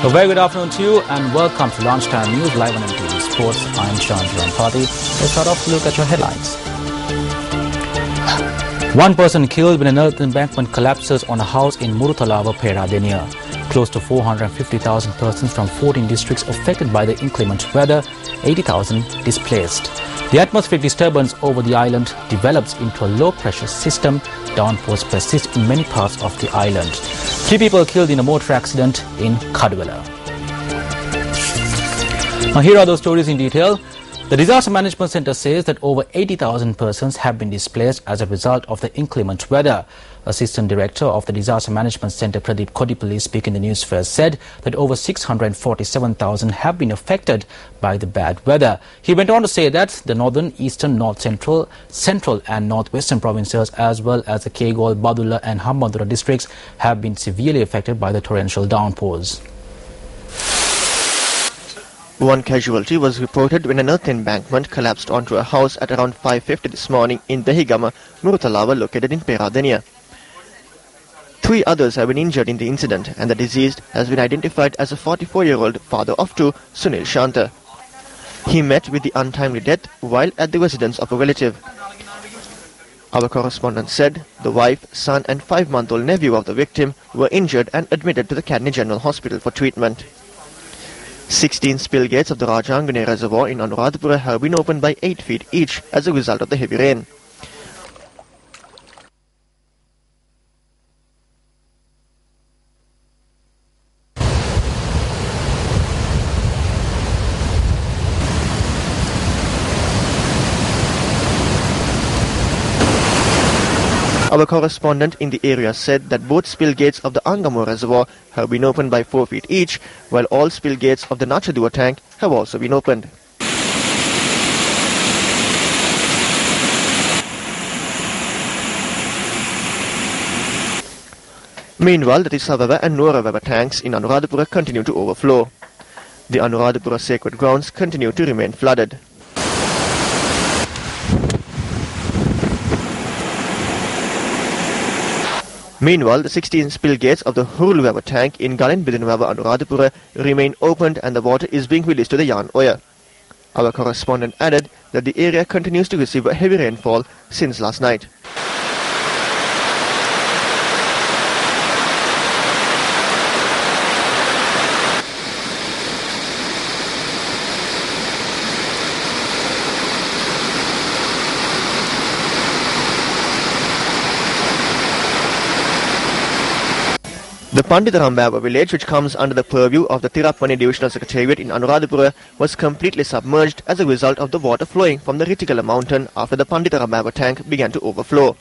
A very good afternoon to you and welcome to Lunchtime News live on MTV Sports. I'm Shan Rampati. Let's start off to look at your headlines. One person killed when an earth embankment collapses on a house in Murutalawa, Peradeniya. Close to 450,000 persons from 14 districts affected by the inclement weather, 80,000 displaced. The atmospheric disturbance over the island develops into a low-pressure system. Downpours persist in many parts of the island. 3 people killed in a motor accident in Kadwala. Now here are those stories in detail. The Disaster Management Centre says that over 80,000 persons have been displaced as a result of the inclement weather. Assistant Director of the Disaster Management Centre, Pradeep Kodipalli, speaking in the Newsfirst, said that over 647,000 have been affected by the bad weather. He went on to say that the northern, eastern, north central, central and northwestern provinces as well as the Kegol, Badulla and Hambantota districts have been severely affected by the torrential downpours. One casualty was reported when an earth embankment collapsed onto a house at around 5:50 this morning in Dehigama, Murutalawa, located in Peradeniya. 3 others have been injured in the incident, and the deceased has been identified as a 44-year-old father of 2, Sunil Shanta. He met with the untimely death while at the residence of a relative. Our correspondent said the wife, son and 5-month-old nephew of the victim were injured and admitted to the Kadni General Hospital for treatment. 16 spill gates of the Rajangane Reservoir in Anuradhapura have been opened by 8 feet each as a result of the heavy rain. Our correspondent in the area said that both spill gates of the Angamo Reservoir have been opened by 4 feet each, while all spill gates of the Nachadua tank have also been opened. Meanwhile, the Tisavava and Noravava tanks in Anuradhapura continue to overflow. The Anuradhapura sacred grounds continue to remain flooded. Meanwhile, the 16 spill gates of the Hurulwava tank in Galinbidinwava, Anuradhapura remain opened and the water is being released to the Yan Oya. Our correspondent added that the area continues to receive a heavy rainfall since last night. The Panditharambava village, which comes under the purview of the Tirapani Divisional Secretariat in Anuradhapura, was completely submerged as a result of the water flowing from the Ritikala mountain after the Panditharambava tank began to overflow.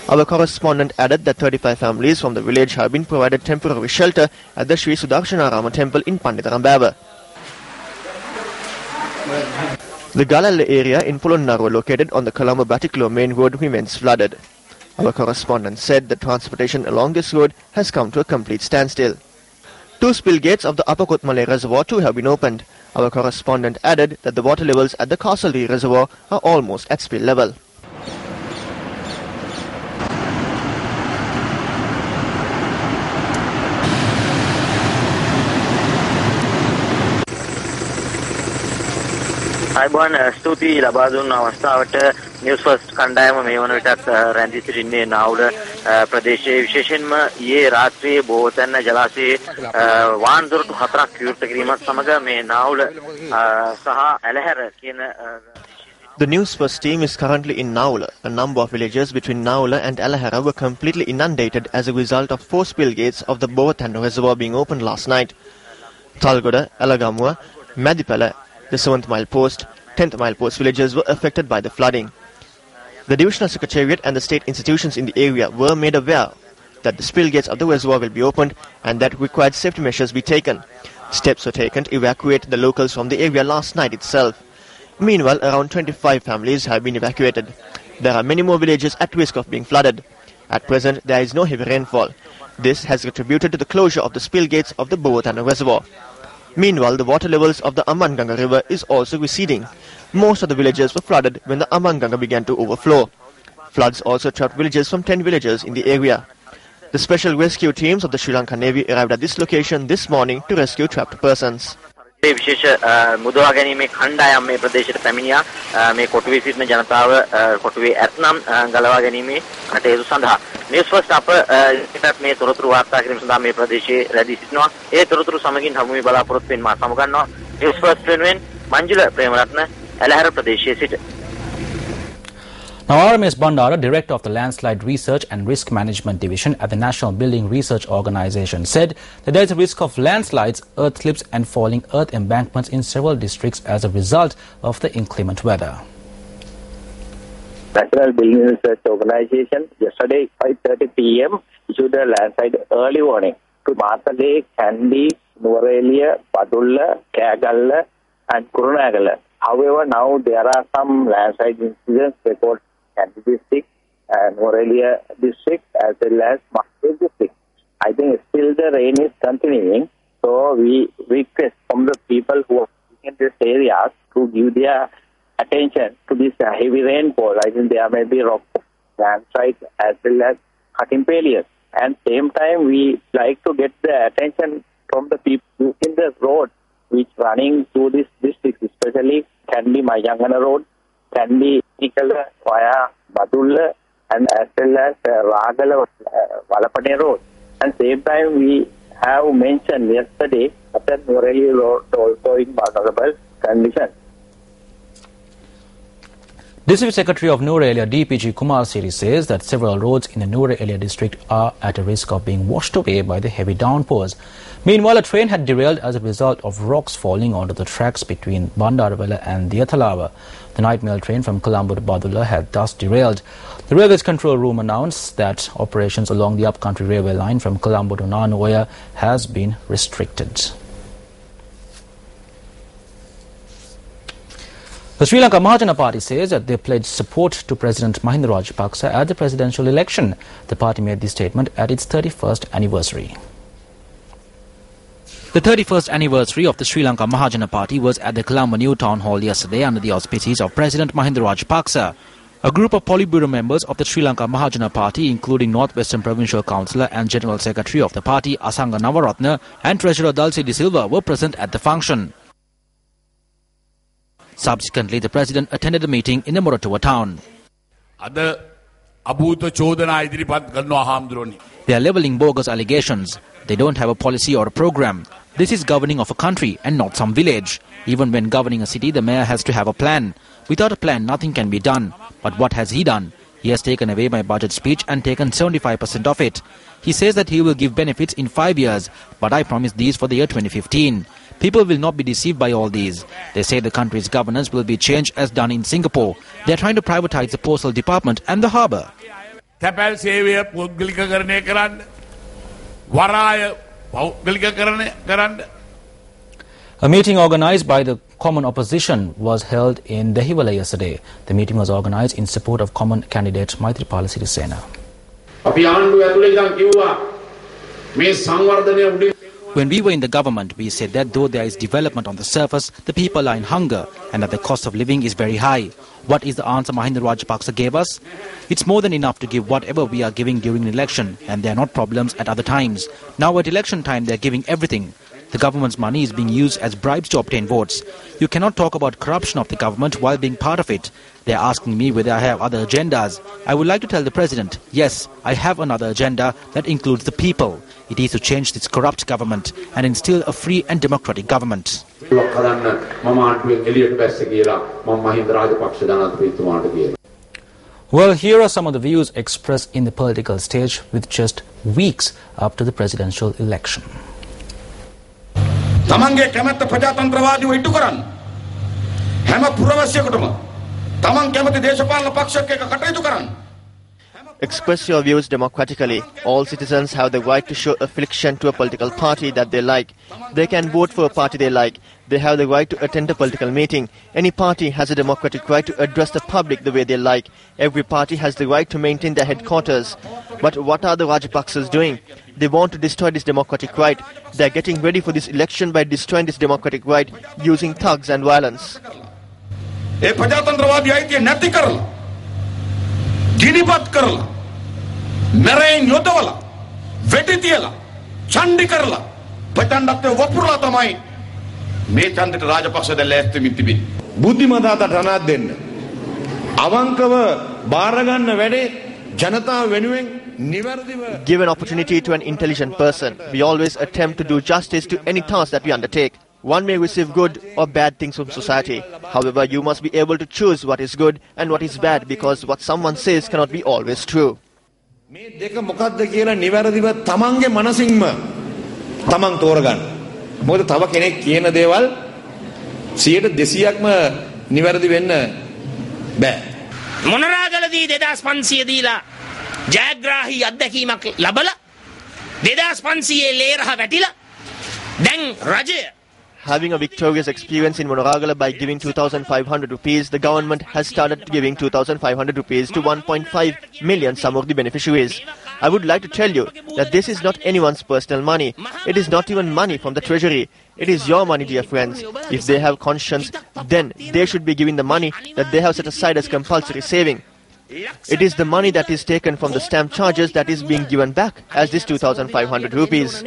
Our correspondent added that 35 families from the village have been provided temporary shelter at the Sri Sudarshanarama temple in Panditharambava. The Galala area in Polonnaruwa, located on the Colombo-Batiklo main road, remains flooded. Our correspondent said that transportation along this road has come to a complete standstill. 2 spill gates of the Upper Kotmale Reservoir too have been opened. Our correspondent added that the water levels at the Castle Reservoir are almost at spill level. අයිබෝන් ස්තුතියි ලබා දුන්න අවස්ථාවට Newsfirst කණ්ඩායම මේ වන විටත් රැඳී සිටින්නේ නාවුල ප්‍රදේශයේ විශේෂයෙන්ම ඊයේ රාත්‍රියේ බොහෝ තැන් ජලාශයේ වාහන දොරටු 4ක් විවෘත කිරීමත් සමග මේ නාවුල සහ ඇලහැර කියන The Newsfirst team is currently in Naula. A number of villages between Naula and Alahara were completely inundated as a result of 4 spill gates of the Bovatanda Reservoir being opened last night. Talgoda, Alagamua, Madipala, the 7th mile post, 10th mile post villages were affected by the flooding. The Divisional Secretariat and the state institutions in the area were made aware that the spill gates of the reservoir will be opened and that required safety measures be taken. Steps were taken to evacuate the locals from the area last night itself. Meanwhile, around 25 families have been evacuated. There are many more villages at risk of being flooded. At present, there is no heavy rainfall. This has contributed to the closure of the spill gates of the Bovatanda Reservoir. Meanwhile, the water levels of the Amanganga River is also receding. Most of the villages were flooded when the Amanganga began to overflow. Floods also trapped villagers from 10 villages in the area. The special rescue teams of the Sri Lankan Navy arrived at this location this morning to rescue trapped persons. විශේෂ මුදවා ගැනීමේ කණ්ඩායම් මේ ප්‍රදේශයට පැමිණියා මේ කොටුවේ සිටින ජනතාව කොටුවේ ඇත්නම් ගලවා ගැනීමේ කටයුතු සඳහා නිවුස් ෆර්ස්ට් අප මේ තොරතුරු වාර්තා කිරීම සඳහා මේ ප්‍රදේශයේ රැඳී සිටිනවා ඒ තොරතුරු සමගින් හමු වී බලාපොරොත්තු වෙන මා සමගන්නවා නිවුස් ෆර්ස්ට් වෙනුවෙන් මංජුල ප්‍රේමරත්න ඇලහැර ප්‍රදේශයේ සිට. Now, RMS Bandara, Director of the Landslide Research and Risk Management Division at the National Building Research Organisation, said that there is a risk of landslides, earth slips and falling earth embankments in several districts as a result of the inclement weather. National Building Research Organisation yesterday 5:30 p.m. issued a landslide early warning to Matale, Kandy, Nuwara, Padulla, Kagalla and Kurunagala. However, now there are some landslide incidents recorded in Kandy district and Nuwara district as well as Matale district. I think still the rain is continuing, so we request from the people who are in this area to give their attention to this heavy rainfall. I think there may be rock landslides as well as cutting failures. And same time, we like to get the attention from the people using the road which running through this district, especially Kandy Mayangana Road, Kandy Nikala via Badulla, and as well as Ragala Valapane Road. And same time, we have mentioned yesterday that Nuwara Road also in vulnerable condition. District Secretary of Nuwara DPG Kumar Siri says that several roads in the Nuwara district are at a risk of being washed away by the heavy downpours. Meanwhile, a train had derailed as a result of rocks falling onto the tracks between Bandarawala and Diathalawa. The night mail train from Colombo to Badulla had thus derailed. The Railways Control Room announced that operations along the upcountry railway line from Colombo to Nanuoya has been restricted. The Sri Lanka Mahajana Party says that they pledged support to President Mahinda Rajapaksa at the presidential election. The party made this statement at its 31st anniversary. The 31st anniversary of the Sri Lanka Mahajana Party was at the Colombo New Town Hall yesterday under the auspices of President Mahinda Rajapaksa. A group of Politburo members of the Sri Lanka Mahajana Party, including Northwestern Provincial Councillor and General Secretary of the party Asanga Navaratna and Treasurer Dalsi De Silva, were present at the function. Subsequently, the President attended the meeting in the Moratuwa town. They are levelling bogus allegations. They don't have a policy or a program. This is governing of a country and not some village. Even when governing a city, the mayor has to have a plan. Without a plan, nothing can be done. But what has he done? He has taken away my budget speech and taken 75% of it. He says that he will give benefits in 5 years, but I promise these for the year 2015. People will not be deceived by all these. They say the country's governance will be changed as done in Singapore. They are trying to privatize the postal department and the harbour. A meeting organised by the Common Opposition was held in Dehiwala yesterday. The meeting was organised in support of Common candidate Maithripala Sirisena. When we were in the government, we said that though there is development on the surface, the people are in hunger and that the cost of living is very high. What is the answer Mahinda Rajapaksa gave us? It's more than enough to give whatever we are giving during an election, and there are not problems at other times. Now at election time, they are giving everything. The government's money is being used as bribes to obtain votes. You cannot talk about corruption of the government while being part of it. They are asking me whether I have other agendas. I would like to tell the President, yes, I have another agenda that includes the people. It is to change this corrupt government and instill a free and democratic government. Well, here are some of the views expressed in the political stage with just weeks after the presidential election. තමන්ගේ කැමැත්ත ප්‍රජාතන්ත්‍රවාදීව ඉටු කරන්න හැම පුරවැසියෙකුටම තමන් කැමති දේශපාලන පක්ෂයක කටයුතු කරන්න. Express your views democratically. All citizens have the right to show affiliation to a political party that they like. They can vote for a party they like. They have the right to attend a political meeting. Any party has a democratic right to address the public the way they like. Every party has the right to maintain their headquarters. But what are the Rajapaksas doing? They want to destroy this democratic right. They are getting ready for this election by destroying this democratic right using thugs and violence. ගිනිපත් කරලා මරෙන් යොදවලා වෙටි තියලා ඡණ්ඩි කරලා ප්‍රචණ්ඩත්වය වපුරලා තමයි මේ ඡන්දෙට රාජපක්ෂ දැන් ලෑස්ති වෙමින් තිබෙන්නේ. බුද්ධිමතාවට රණක් දෙන්න. අවංකව බාර ගන්න වැඩේ ජනතාව වෙනුවෙන් නිවැරදිව. Give an opportunity to an intelligent person. We always attempt to do justice to any task that we undertake. One may receive good or bad things from society. However, you must be able to choose what is good and what is bad, because what someone says cannot be always true. මේ දෙක මොකද්ද කියලා නිවැරදිව තමන්ගේ මනසින්ම තමන් තෝරගන්න. මොකද තව කෙනෙක් කියන දේවල් 100%ක්ම නිවැරදි වෙන්න බෑ. මොනරාගලදී 2500 දීලා ජයග්‍රාහී අත්දැකීමක් ලැබලා 2500 ලේරහ වැටිලා දැන් රජය. Having a victorious experience in Monoragala by giving 2,500 rupees, the government has started giving 2,500 rupees to 1.5 million some of the beneficiaries. I would like to tell you that this is not anyone's personal money. It is not even money from the treasury. It is your money, dear friends. If they have conscience, then they should be giving the money that they have set aside as compulsory saving. It is the money that is taken from the stamp charges that is being given back as this 2,500 rupees.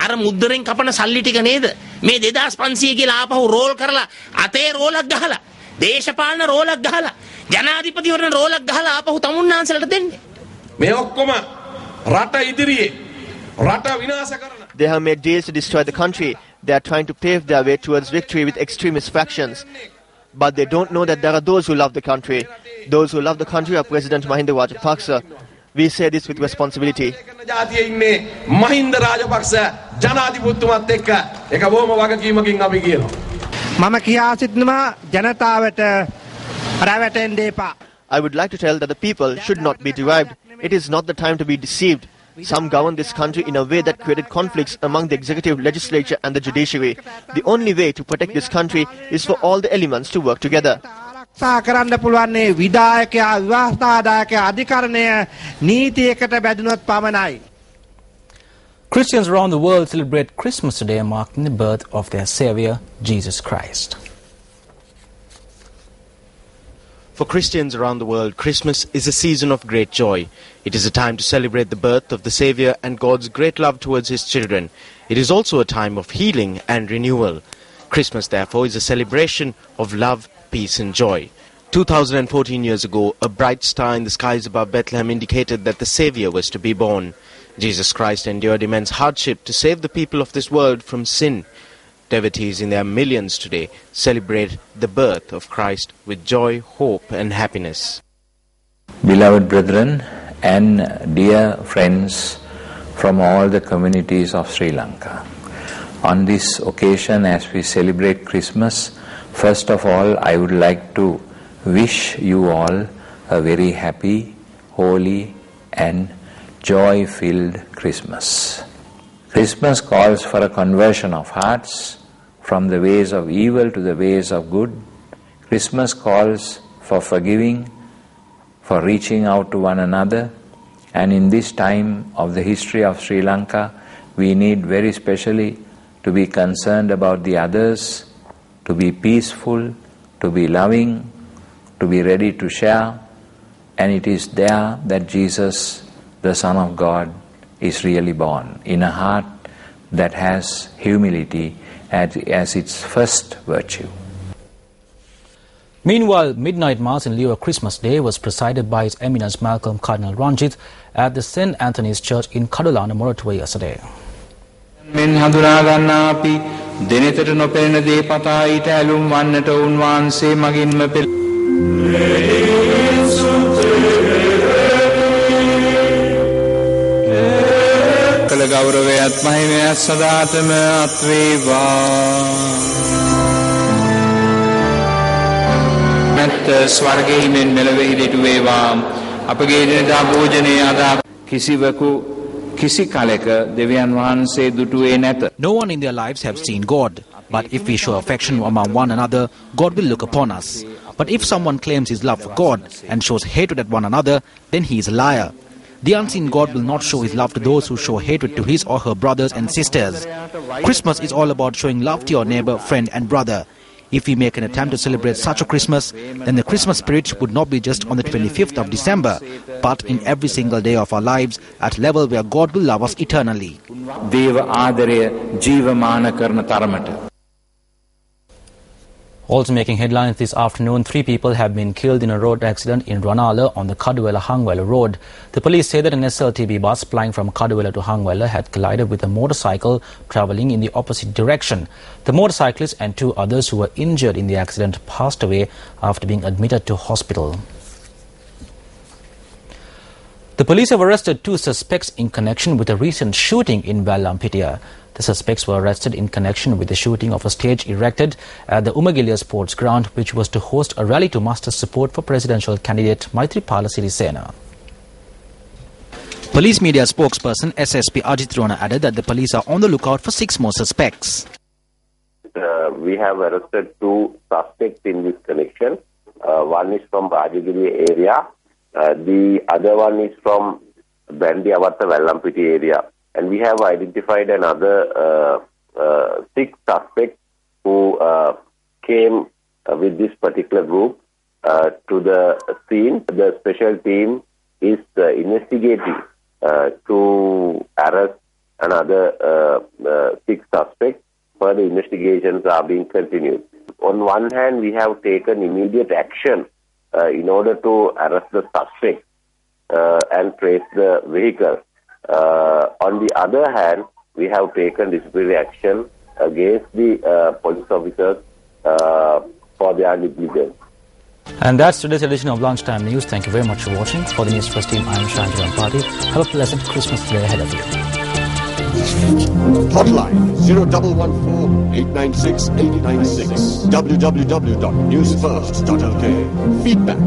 අර මුද්දරෙන් කපන සල්ලි ටික නේද මේ 2500 කියලා ආපහු roll කරලා අතේ රෝලක් ගහලා දේශපාලන රෝලක් ගහලා ජනාධිපතිවරණ රෝලක් ගහලා ආපහු තමුන්නාන්සලට දෙන්නේ මේ ඔක්කොම රට ඉදිරියේ රට විනාශ කරන. They have made deals to destroy the country. They are trying to pave their way towards victory with extremist factions. But they don't know that there are those who love the country. Those who love the country are President Mahinda Rajapaksa. We say this with responsibility. Mahinda Rajapaksa ජනාධිපතිතුමත් එක්ක එක බොහොම වගකීමකින් අපි කියනවා. මම කියා සිටිනවා ජනතාවට රැවටෙන්න එපා. I would like to tell that the people should not be derived. It is not the time to be deceived. Some govern this country in a way that created conflicts among the executive, legislature and the judiciary. The only way to protect this country is for all the elements to work together. ආරක්ෂා කරන්න පුළුවන් විධායකයා විවාහදායකයා අධිකරණය නීතියකට බැඳුනොත් පමණයි. Christians around the world celebrate Christmas today, marking the birth of their Savior, Jesus Christ. For Christians around the world, Christmas is a season of great joy. It is a time to celebrate the birth of the Savior and God's great love towards His children. It is also a time of healing and renewal. Christmas, therefore, is a celebration of love, peace and joy. 2014 years ago, a bright star in the skies above Bethlehem indicated that the Savior was to be born. Jesus Christ endured immense hardship to save the people of this world from sin. Devotees in their millions today celebrate the birth of Christ with joy, hope and happiness. Beloved brethren and dear friends from all the communities of Sri Lanka, on this occasion as we celebrate Christmas, first of all I would like to wish you all a very happy, holy and joy-filled Christmas. Christmas calls for a conversion of hearts from the ways of evil to the ways of good. Christmas calls for forgiving, for reaching out to one another. And in this time of the history of Sri Lanka, we need very specially to be concerned about the others, to be peaceful, to be loving, to be ready to share. And it is there that Jesus, the Son of God, is really born, in a heart that has humility as its first virtue. Meanwhile, midnight mass in lieu of Christmas Day was presided by His Eminence Malcolm Cardinal Ranjit at the St. Anthony's Church in Kadulana, Moratuwa yesterday. මෙන් හඳුනා ගන්නා අපි දිනෙතට නොපෙනෙන දේ පතා ඊට ඇලුම් වන්නට උන්වහන්සේ මගින්ම කළ ගෞරවයත් මහිමයත් සදාතම අත් වේවා. නැත් ස්වර්ගයේ මෙන් මෙලොවෙහි දෙටු වේවා. අපගේ දිනදා භෝජනයේ අදා කිසිවකු No one in their lives have seen God, but if we show affection among one another, God will look upon us. But if someone claims his love for God and shows hatred at one another, then he is a liar. The unseen God will not show his love to those who show hatred to his or her brothers and sisters. Christmas is all about showing love to your neighbor, friend and brother. If we make an attempt to celebrate such a Christmas, then the Christmas spirit would not be just on the 25th of December, but in every single day of our lives at a level where God will love us eternally. Also making headlines this afternoon, 3 people have been killed in a road accident in Ranala on the Kaduwela-Hangwela road. The police say that an SLTB bus plying from Kaduwela to Hangwela had collided with a motorcycle travelling in the opposite direction. The motorcyclist and 2 others who were injured in the accident passed away after being admitted to hospital. The police have arrested 2 suspects in connection with a recent shooting in Vallampitiya. The suspects were arrested in connection with the shooting of a stage erected at the Umagilia Sports Ground, which was to host a rally to muster support for presidential candidate Maithripala Sirisena. Police media spokesperson SSP Ajit Rona added that the police are on the lookout for 6 more suspects. We have arrested 2 suspects in this connection. One is from Rajagiri area. The other one is from Bandiavatta Vallampiti area. And we have identified another 6 suspects who came with this particular group to the scene. The special team is investigating to arrest another 6 suspects. Further investigations are being continued. On one hand, we have taken immediate action in order to arrest the suspect and trace the vehicle. On the other hand, we have taken disciplinary action against the police officers for their negligence. And that's today's edition of Lunchtime News. Thank you very much for watching. For the Newsfirst team, I am Shantaram Party. Have a pleasant Christmas day ahead of you. Hotline 0114-896-896. www.newsfirst.lk. Feedback